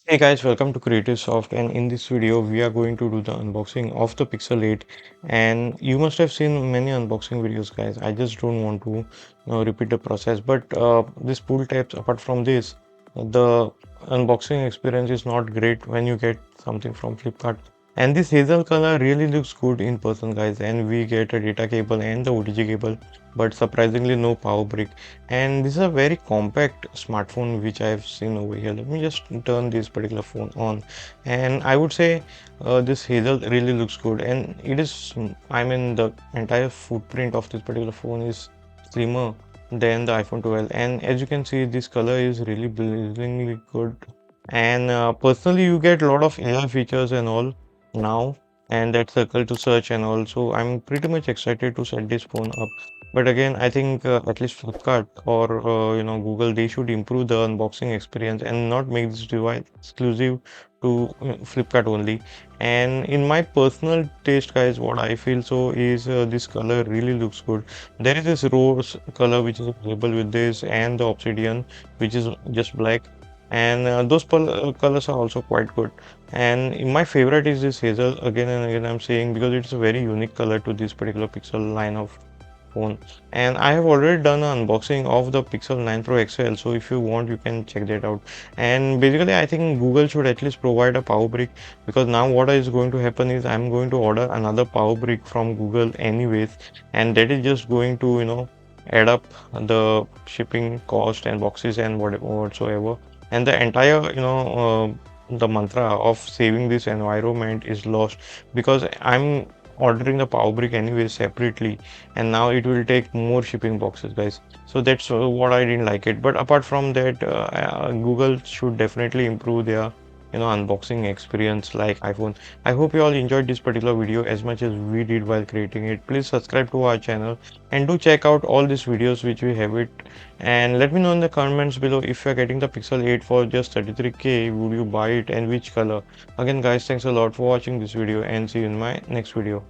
Hey guys, welcome to Creative Soft, and in this video we are going to do the unboxing of the Pixel 8. And you must have seen many unboxing videos, guys. I just don't want to repeat the process, but this pull tabs, apart from this, the unboxing experience is not great when you get something from Flipkart. And this hazel color really looks good in person, guys, and we get a data cable and the OTG cable, but surprisingly no power brick. And this is a very compact smartphone which I have seen over here. Let me just turn this particular phone on, and I would say this hazel really looks good, and it is, I mean, the entire footprint of this particular phone is slimmer than the iPhone 12. And as you can see, this color is really blazingly good. And personally, you get a lot of AI features and all now, and that circle to search, and also I'm pretty much excited to set this phone up. But again, I think at least Flipkart or Google, they should improve the unboxing experience and not make this device exclusive to Flipkart only. And in my personal taste, guys, what I feel so is this color really looks good. There is this rose color which is available with this, and the obsidian which is just black, and those colors are also quite good. And my favorite is this hazel, again and again I'm saying, because it's a very unique color to this particular Pixel line of phone. And I have already done an unboxing of the Pixel 9 Pro XL, so if you want you can check that out. And basically I think Google should at least provide a power brick, because now what is going to happen is I'm going to order another power brick from Google anyways, and that is just going to add up the shipping cost and boxes and whatever whatsoever. And the entire the mantra of saving this environment is lost, because I'm ordering the power brick anyway separately, and now it will take more shipping boxes, guys. So that's what I didn't like it. But apart from that, Google should definitely improve their unboxing experience like iPhone. I hope you all enjoyed this particular video as much as we did while creating it. Please subscribe to our channel and do check out all these videos which we have it. And let me know in the comments below, if you're getting the Pixel 8 for just 33K, would you buy it and which color? Again guys, thanks a lot for watching this video, and see you in my next video.